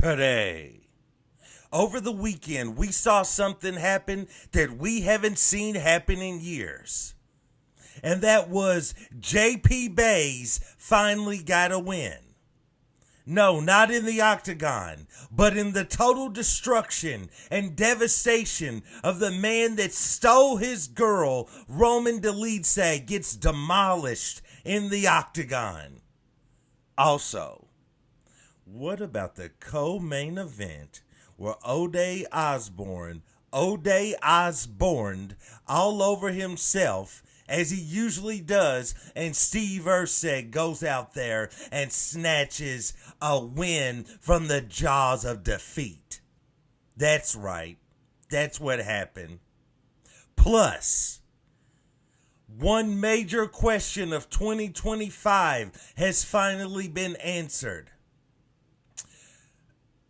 Today. Over the weekend, we saw something happen that we haven't seen happen in years. And that was JP Bays finally got a win. No, not in the octagon, but in the total destruction and devastation of the man that stole his girl, Roman Dolidze, gets demolished in the octagon. Also, what about the co-main event where O'Day Osborne all over himself as he usually does, and Steve Erceg goes out there and snatches a win from the jaws of defeat. That's right. That's what happened. Plus, one major question of 2025 has finally been answered.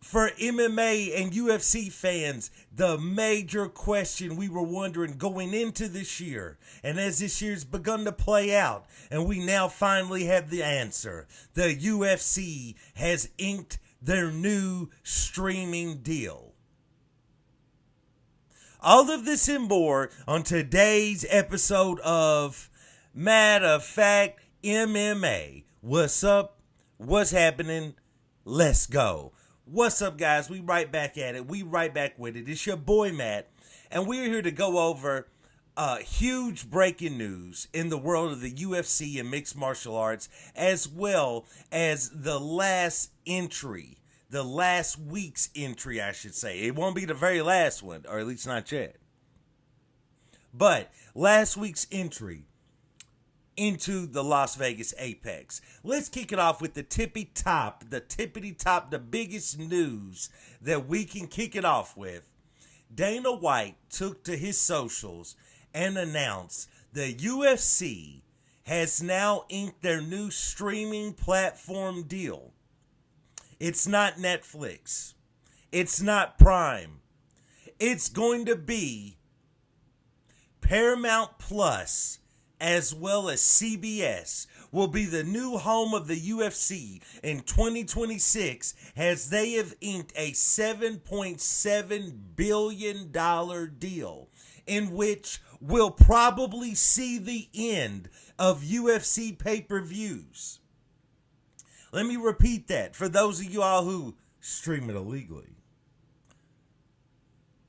For MMA and UFC fans, the major question we were wondering going into this year, and as this year's begun to play out, and we now finally have the answer. The UFC has inked their new streaming deal. All of this and more on today's episode of Matter of Fact MMA. What's up? What's happening? Let's go. What's up, guys? We right back at it. We right back with it. It's your boy, Matt, and we're here to go over huge breaking news in the world of the UFC and mixed martial arts, as well as the last week's entry, I should say. It won't be the very last one, or at least not yet. But last week's entry into the Las Vegas Apex. Let's kick it off with the tippity top, the biggest news that we can kick it off with. Dana White took to his socials and announced the UFC has now inked their new streaming platform deal. It's not Netflix. It's not Prime. It's going to be Paramount Plus, as well as CBS, will be the new home of the UFC in 2026 as they have inked a $7.7 billion deal in which we'll probably see the end of UFC pay-per-views. Let me repeat that for those of you all who stream it illegally.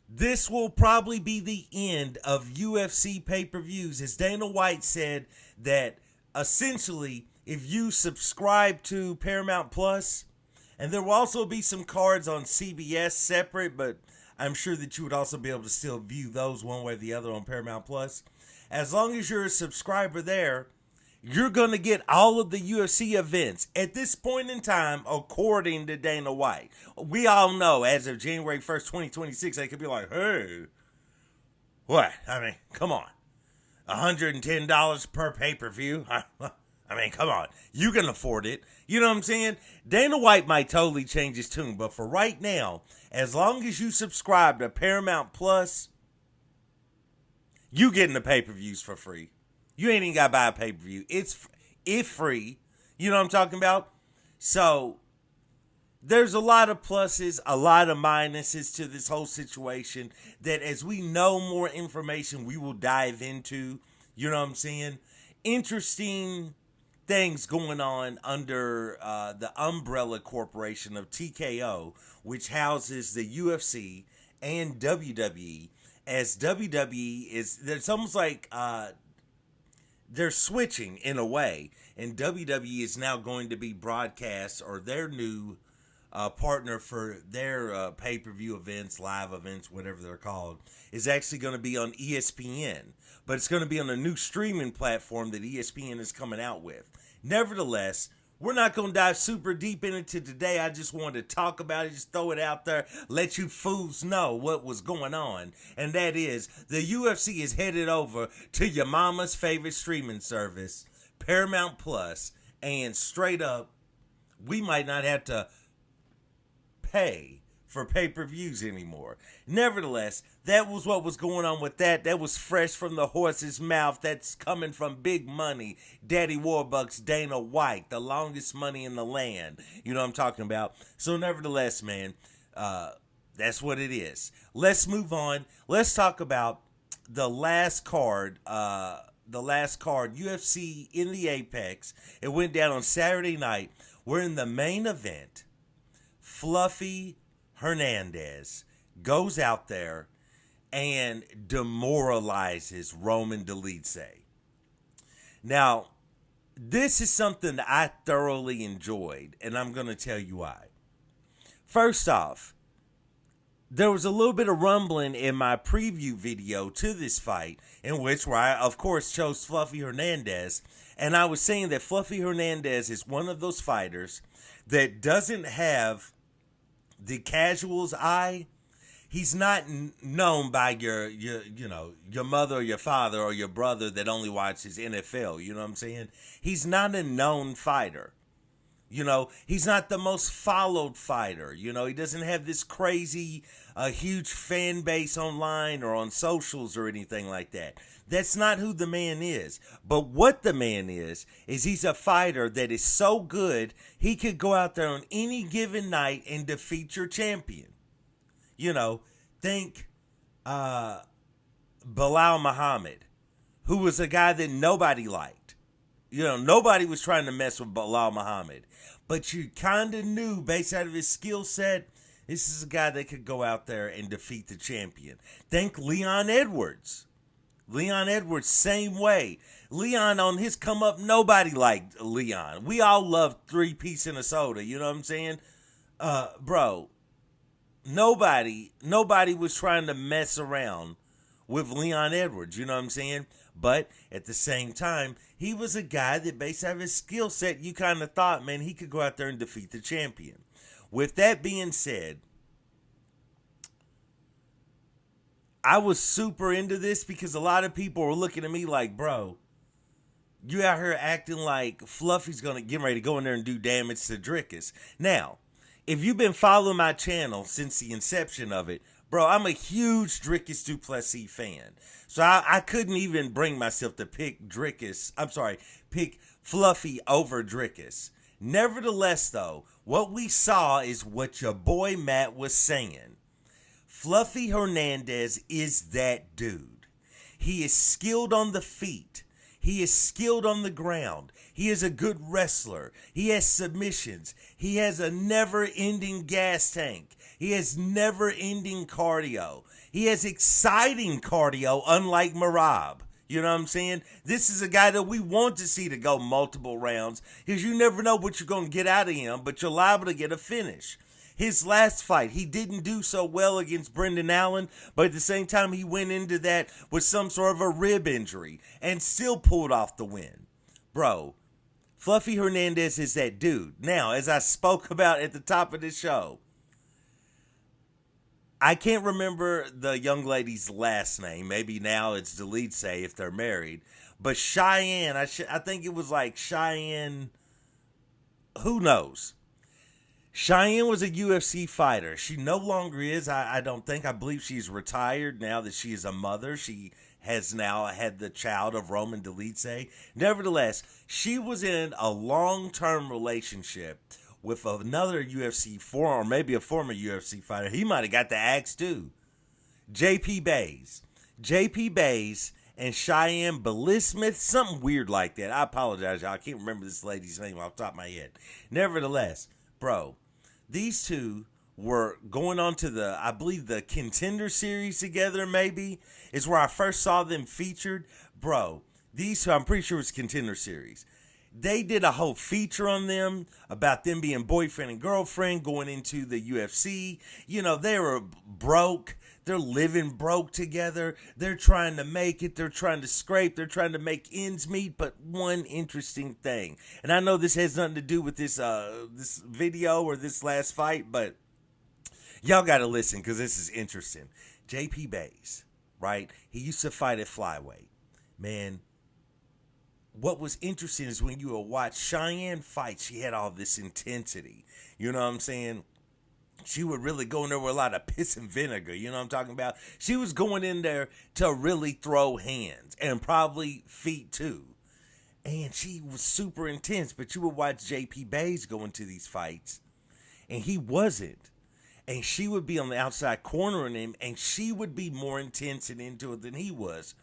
This will probably be the end of UFC pay-per-views, as Dana White said that essentially if you subscribe to Paramount Plus, and there will also be some cards on CBS separate, but I'm sure that you would also be able to still view those one way or the other on Paramount Plus. As long as you're a subscriber there, you're going to get all of the UFC events at this point in time, according to Dana White. We all know as of January 1st, 2026, they could be like, hey, what? I mean, come on. $110 per pay-per-view? I mean, come on. You can afford it. You know what I'm saying? Dana White might totally change his tune, but for right now, as long as you subscribe to Paramount Plus, you getting the pay-per-views for free. You ain't even got to buy a pay-per-view. It's free. You know what I'm talking about? So, there's a lot of pluses, a lot of minuses to this whole situation that as we know more information, we will dive into. You know what I'm saying? Interesting things going on under the umbrella corporation of TKO, which houses the UFC and WWE, as WWE is, it's almost like they're switching in a way, and WWE is now going to be broadcast, or their new partner for their pay-per-view events, live events, whatever they're called, is actually going to be on ESPN, but it's going to be on a new streaming platform that ESPN is coming out with. Nevertheless, we're not going to dive super deep into today. I just wanted to talk about it, just throw it out there, let you fools know what was going on. And that is, the UFC is headed over to your mama's favorite streaming service, Paramount Plus, and straight up, we might not have to pay for pay-per-views anymore. Nevertheless, that was what was going on with that. That was fresh from the horse's mouth. That's coming from Big Money, Daddy Warbucks, Dana White, the longest money in the land. You know what I'm talking about? So nevertheless, man, that's what it is. Let's move on. Let's talk about the last card, UFC in the Apex. It went down on Saturday night. We're in the main event. Fluffy Hernandez goes out there and demoralizes Roman Dolidze. Now, this is something I thoroughly enjoyed, and I'm going to tell you why. First off, there was a little bit of rumbling in my preview video to this fight, in which where I, of course, chose Fluffy Hernandez. And I was saying that Fluffy Hernandez is one of those fighters that doesn't have the casual's eye. He's not known by your mother or your father or your brother that only watches NFL. You know what I'm saying? He's not a known fighter. You know, he's not the most followed fighter. You know, he doesn't have this crazy, huge fan base online or on socials or anything like that. That's not who the man is. But what the man is he's a fighter that is so good, he could go out there on any given night and defeat your champion. You know, think Bilal Muhammad, who was a guy that nobody liked. You know, nobody was trying to mess with Bilal Muhammad. But you kind of knew, based out of his skill set, this is a guy that could go out there and defeat the champion. Think Leon Edwards. Leon Edwards, same way. Leon, on his come up, nobody liked Leon. We all loved 3-piece and a soda, you know what I'm saying? Bro, nobody was trying to mess around with Leon Edwards, you know what I'm saying? But at the same time, he was a guy that, based on his skill set, you kind of thought, man, he could go out there and defeat the champion. With that being said, I was super into this because a lot of people were looking at me like, bro, you out here acting like Fluffy's going to get ready to go in there and do damage to Drickus. Now, if you've been following my channel since the inception of it, bro, I'm a huge Drickus du Plessis fan. So I couldn't even bring myself to pick Fluffy over Drickus. Nevertheless, though, what we saw is what your boy Matt was saying. Fluffy Hernandez is that dude. He is skilled on the feet. He is skilled on the ground. He is a good wrestler. He has submissions. He has a never-ending gas tank. He has never-ending cardio. He has exciting cardio, unlike Merab. You know what I'm saying? This is a guy that we want to see to go multiple rounds because you never know what you're going to get out of him, but you're liable to get a finish. His last fight, he didn't do so well against Brendan Allen, but at the same time, he went into that with some sort of a rib injury and still pulled off the win. Bro, Fluffy Hernandez is that dude. Now, as I spoke about at the top of this show, I can't remember the young lady's last name. Maybe now it's Dolidze if they're married. But Cheyenne, I think it was like Cheyenne, who knows? Cheyenne was a UFC fighter. She no longer is. I don't think. I believe she's retired now that she is a mother. She has now had the child of Roman Dolidze. Nevertheless, she was in a long-term relationship with another UFC or maybe a former UFC fighter. He might have got the axe too. JP Bays. JP Bays and Cheyenne Bellismith, something weird like that. I apologize, y'all. I can't remember this lady's name off the top of my head. Nevertheless, bro, these two were going on to I believe the Contender Series together, maybe, is where I first saw them featured. Bro, these two, I'm pretty sure it's Contender Series. They did a whole feature on them about them being boyfriend and girlfriend going into the UFC. You know, they were broke. They're living broke together. They're trying to make it. They're trying to scrape. They're trying to make ends meet. But one interesting thing, and I know this has nothing to do with this video or this last fight, but y'all got to listen because this is interesting. JP Bays, right? He used to fight at flyweight. Man, what was interesting is when you would watch Cheyenne fight, she had all this intensity. You know what I'm saying? She would really go in there with a lot of piss and vinegar. You know what I'm talking about? She was going in there to really throw hands and probably feet too. And she was super intense. But you would watch JP Bays go into these fights, and he wasn't. And she would be on the outside cornering him, and she would be more intense and into it than he was.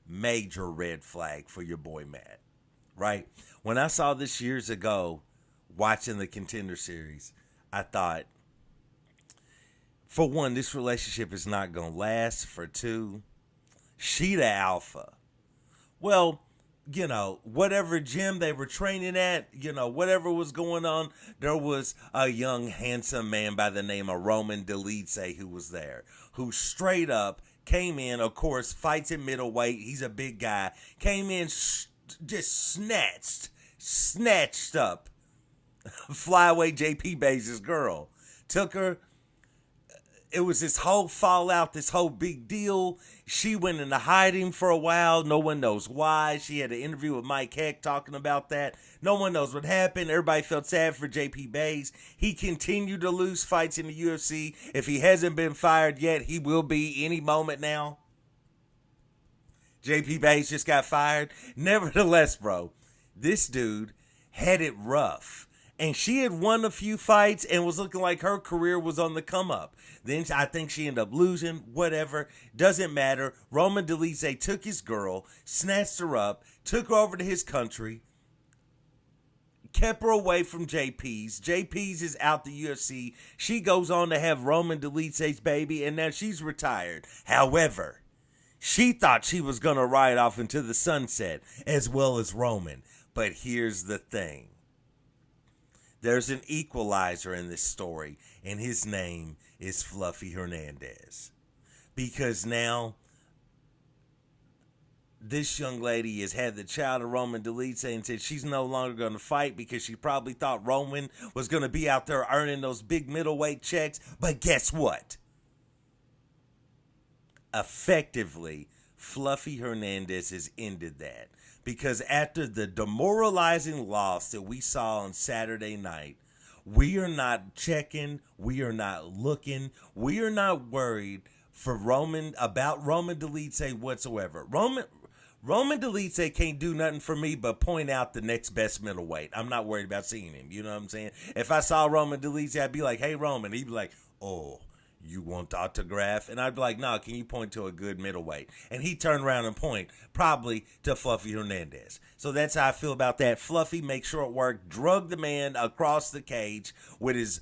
Major red flag for your boy Matt, right? When I saw this years ago, watching the Contender Series, I thought, for one, this relationship is not going to last. For two, she the alpha. Well, you know, whatever gym they were training at, you know, whatever was going on, there was a young, handsome man by the name of Roman Dolidze who was there, who straight up came in, of course, fights at middleweight. He's a big guy. Came in, just snatched up flyweight JP Bays' girl. Took her. It was this whole fallout, this whole big deal. She went into hiding for a while. No one knows why. She had an interview with Mike Heck talking about that. No one knows what happened. Everybody felt sad for JP Bays. He continued to lose fights in the UFC. If he hasn't been fired yet, he will be any moment now. JP Bays just got fired. Nevertheless, bro, this dude had it rough. And she had won a few fights and was looking like her career was on the come up. Then I think she ended up losing, whatever. Doesn't matter. Roman Dolidze took his girl, snatched her up, took her over to his country, kept her away from JP's. JP's is out the UFC. She goes on to have Roman Dolidze's baby, and now she's retired. However, she thought she was going to ride off into the sunset, as well as Roman. But here's the thing. There's an equalizer in this story, and his name is Fluffy Hernandez. Because now, this young lady has had the child of Roman Dolidze and said she's no longer going to fight because she probably thought Roman was going to be out there earning those big middleweight checks. But guess what? Effectively, Fluffy Hernandez has ended that. Because after the demoralizing loss that we saw on Saturday night, we are not checking, we are not looking, we are not worried about Roman Dolidze whatsoever. Roman Dolidze can't do nothing for me but point out the next best middleweight. I'm not worried about seeing him. You know what I'm saying? If I saw Roman Dolidze, I'd be like, hey, Roman. He'd be like, oh, you want the autograph? And I'd be like, no, can you point to a good middleweight? And he'd turn around and point probably to Fluffy Hernandez. So that's how I feel about that. Fluffy, make sure it worked. Drug the man across the cage with his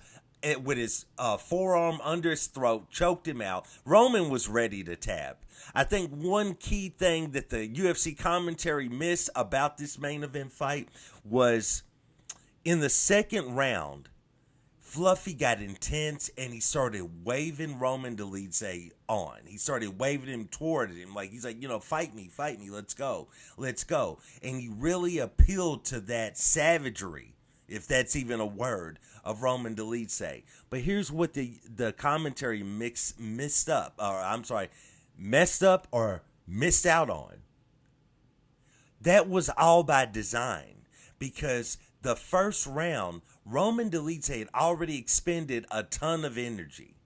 forearm under his throat, choked him out. Roman was ready to tap. I think one key thing that the UFC commentary missed about this main event fight was in the second round, Fluffy got intense and he started waving Roman Dolidze on. He started waving him toward him. He's like, fight me, let's go. And he really appealed to that savagery, if that's even a word, of Roman Dolidze. But here's what the commentary messed up or missed out on. That was all by design, because the first round, Roman Dolidze had already expended a ton of energy.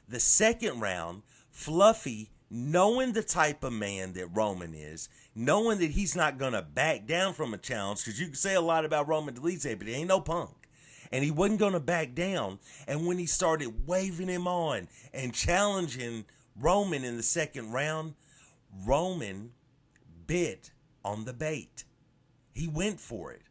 The second round, Fluffy, knowing the type of man that Roman is, knowing that he's not going to back down from a challenge, because you can say a lot about Roman Dolidze, but he ain't no punk. And he wasn't going to back down. And when he started waving him on and challenging Roman in the second round, Roman bit on the bait. He went for it.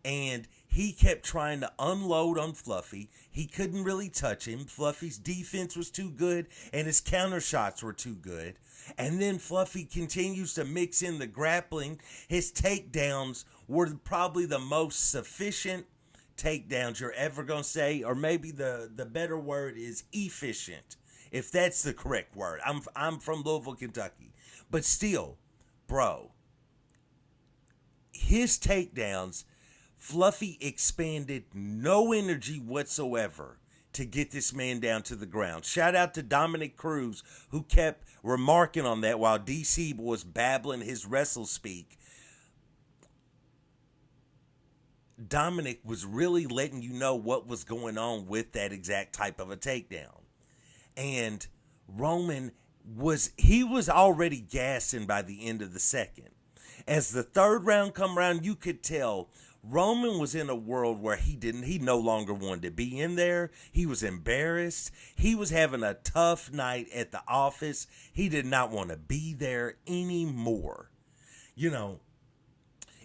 And he kept trying to unload on Fluffy. He couldn't really touch him. Fluffy's defense was too good, and his counter shots were too good. And then Fluffy continues to mix in the grappling. His takedowns were probably the most sufficient takedowns you're ever going to say, or maybe the better word is efficient, if that's the correct word. I'm from Louisville, Kentucky. But still, bro, his takedowns, Fluffy expanded no energy whatsoever to get this man down to the ground. Shout out to Dominic Cruz, who kept remarking on that while DC was babbling his wrestle speak. Dominic was really letting you know what was going on with that exact type of a takedown. And Roman was already gassing by the end of the second. As the third round come around, you could tell Roman was in a world where he no longer wanted to be in there. He was embarrassed. He was having a tough night at the office. He did not want to be there anymore. You know,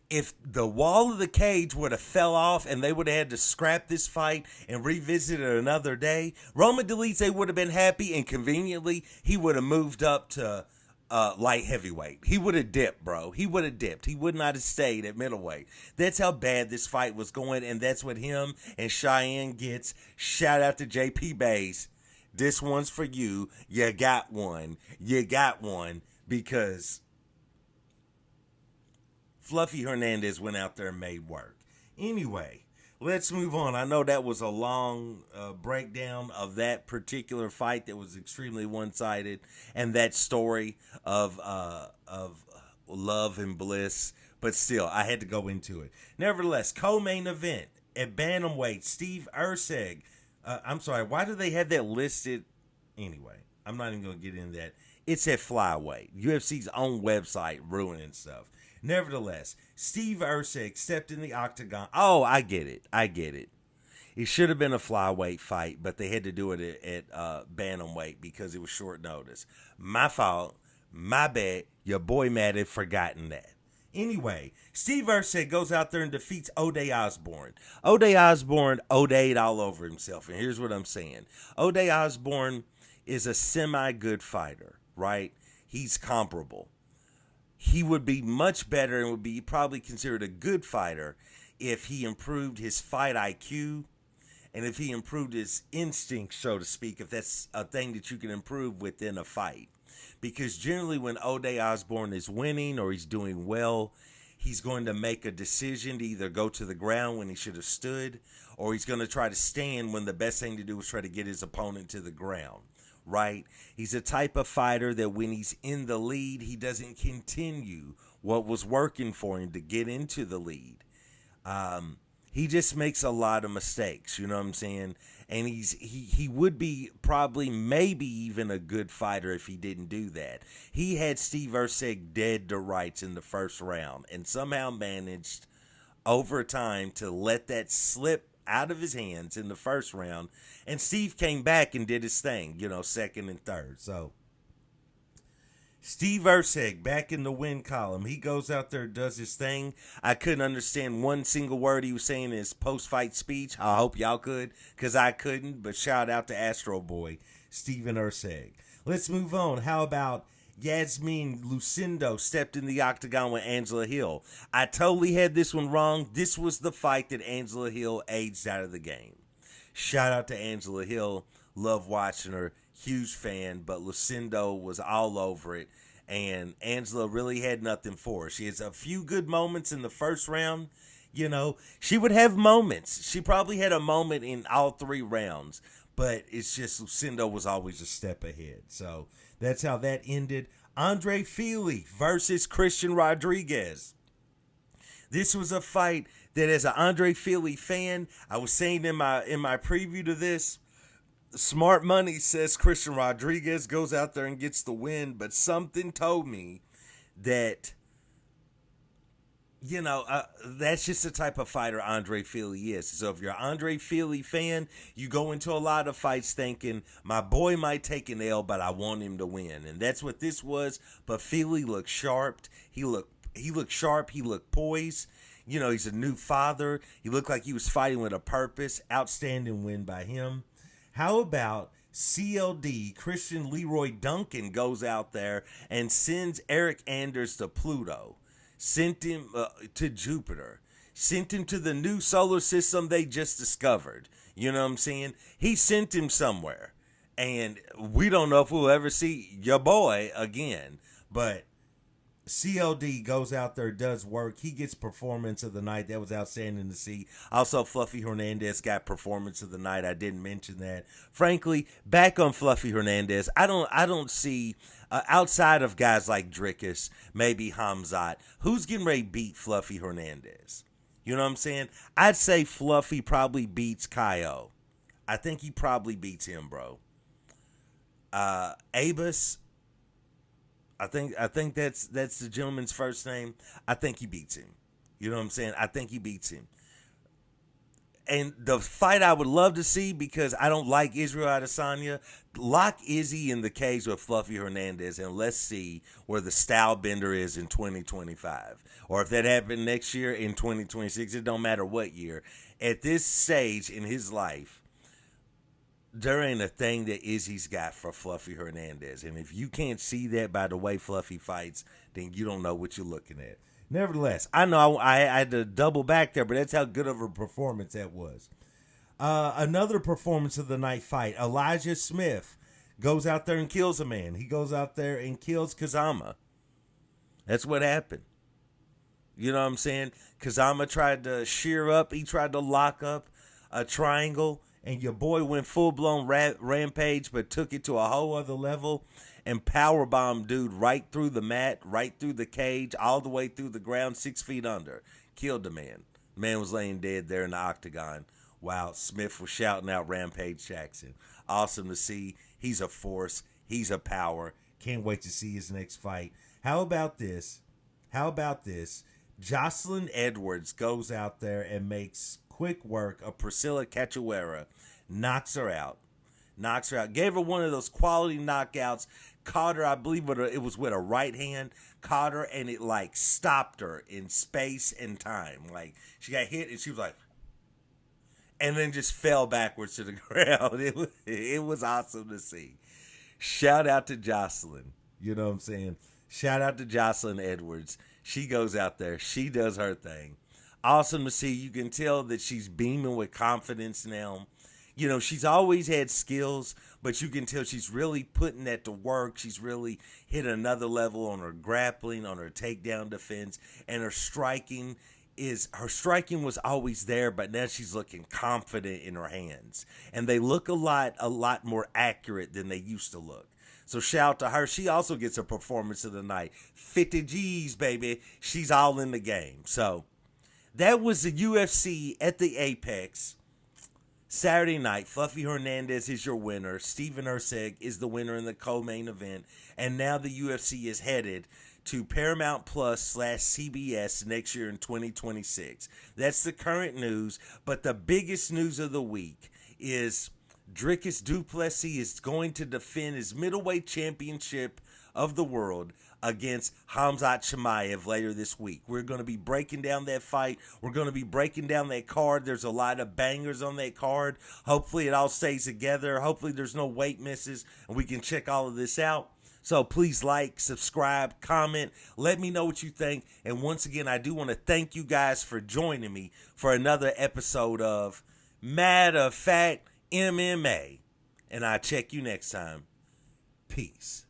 if the wall of the cage would have fell off and they would have had to scrap this fight and revisit it another day, Roman Dolidze would have been happy, and conveniently he would have moved up to light heavyweight. He would have dipped, bro. He would have dipped. He would not have stayed at middleweight. That's how bad this fight was going, and that's what him and Cheyenne gets. Shout out to JP Bays. This one's for you. You got one. You got one, because Fluffy Hernandez went out there and made work. Anyway, let's move on. I know that was a long breakdown of that particular fight that was extremely one-sided, and that story of love and bliss. But still, I had to go into it. Nevertheless, co-main event at bantamweight, Steve Erceg. I'm sorry, why do they have that listed? Anyway, I'm not even going to get into that. It's at flyweight. UFC's own website ruining stuff. Nevertheless, Steve Erceg stepped in the octagon. Oh, I get it. It should have been a flyweight fight, but they had to do it at bantamweight because it was short notice. My fault. My bad. Your boy Matt had forgotten that. Anyway, Steve Erceg goes out there and defeats O'Day Osborne. O'Day Osborne O'Day'd all over himself, and here's what I'm saying. O'Day Osborne is a semi-good fighter, right? He's comparable. He would be much better and would be probably considered a good fighter if he improved his fight IQ and if he improved his instinct, so to speak, if that's a thing that you can improve within a fight. Because generally when O'Day Osborne is winning or he's doing well, he's going to make a decision to either go to the ground when he should have stood, or he's going to try to stand when the best thing to do is try to get his opponent to the ground. Right? He's a type of fighter that when he's in the lead, he doesn't continue what was working for him to get into the lead. He just makes a lot of mistakes, you know what I'm saying? And he would be probably maybe even a good fighter if he didn't do that. He had Steve Erceg dead to rights in the first round and somehow managed over time to let that slip out of his hands in the first round, and Steve came back and did his thing, second and third. So Steve Erceg back in the win column. He goes out there and does his thing. I couldn't understand one single word he was saying in his post-fight speech. I hope y'all could, because I couldn't, but shout out to Astro Boy, Steven Erceg. Let's move on. How about Yasmin Lucindo stepped in the octagon with Angela Hill? I totally had this one wrong. This was the fight that Angela Hill aged out of the game. Shout out to Angela Hill. Love watching her. Huge fan. But Lucindo was all over it. And Angela really had nothing for her. She has a few good moments in the first round. She would have moments. She probably had a moment in all three rounds. But it's just Lucindo was always a step ahead. So that's how that ended. Andre Fili versus Christian Rodriguez. This was a fight that, as an Andre Fili fan, I was saying in my preview to this, smart money says Christian Rodriguez goes out there and gets the win, but something told me that, that's just the type of fighter Andre Fili is. So if you're an Andre Fili fan, you go into a lot of fights thinking, my boy might take an L, but I want him to win. And that's what this was. But Fili looked sharp. He looked sharp. He looked poised. He's a new father. He looked like he was fighting with a purpose. Outstanding win by him. How about CLD, Christian Leroy Duncan, goes out there and sends Eric Anders to Pluto. Sent him to Jupiter. Sent him to the new solar system they just discovered. You know what I'm saying? He sent him somewhere. And we don't know if we'll ever see your boy again. But CLD goes out there, does work. He gets performance of the night. That was outstanding to see. Also, Fluffy Hernandez got performance of the night. I didn't mention that. Frankly, back on Fluffy Hernandez, I don't see, outside of guys like Drickus, maybe Hamzat, who's getting ready to beat Fluffy Hernandez? You know what I'm saying? I'd say Fluffy probably beats Kaio. I think he probably beats him, bro. Abus, I think that's the gentleman's first name. I think he beats him. You know what I'm saying? I think he beats him. And the fight I would love to see, because I don't like Israel Adesanya, lock Izzy in the cage with Fluffy Hernandez, and let's see where the style bender is in 2025. Or if that happened next year, in 2026, it don't matter what year. At this stage in his life, there ain't a thing that Izzy's got for Fluffy Hernandez. And if you can't see that by the way Fluffy fights, then you don't know what you're looking at. Nevertheless, I know I had to double back there, but that's how good of a performance that was. Another performance of the night fight, Elijah Smith goes out there and kills a man. He goes out there and kills Kazama. That's what happened. You know what I'm saying? Kazama tried to shear up. He tried to lock up a triangle, and your boy went full-blown rampage, but took it to a whole other level and powerbombed dude right through the mat, right through the cage, all the way through the ground, 6 feet under. Killed the man. The man was laying dead there in the octagon while Smith was shouting out Rampage Jackson. Awesome to see. He's a force. He's a power. Can't wait to see his next fight. How about this? Jocelyn Edwards goes out there and makes quick work of Priscilla Cachoeira. Knocks her out. Gave her one of those quality knockouts. Caught her, I believe it was with a right hand. Caught her, and it like stopped her in space and time. Like, she got hit and she was like, and then just fell backwards to the ground. It was awesome to see. Shout out to Jocelyn. You know what I'm saying? Shout out to Jocelyn Edwards. She goes out there. She does her thing. Awesome to see. You can tell that she's beaming with confidence now. You know, she's always had skills, but you can tell she's really putting that to work. She's really hit another level on her grappling, on her takedown defense, and her striking was always there, but now she's looking confident in her hands. And they look a lot more accurate than they used to look. So shout out to her. She also gets a performance of the night. 50 G's, baby. She's all in the game. So that was the UFC at the Apex. Saturday night, Fluffy Hernandez is your winner. Steven Erceg is the winner in the co-main event. And now the UFC is headed to Paramount Plus / CBS next year in 2026. That's the current news. But the biggest news of the week is Dricus du Plessis is going to defend his middleweight championship of the world against Khamzat Chimaev later this week. We're going to be breaking down that fight. We're going to be breaking down that card. There's a lot of bangers on that card. Hopefully it all stays together. Hopefully there's no weight misses, and we can check all of this out. So please like, subscribe, comment. Let me know what you think. And once again, I do want to thank you guys for joining me for another episode of Matter of Fact MMA. And I'll check you next time. Peace.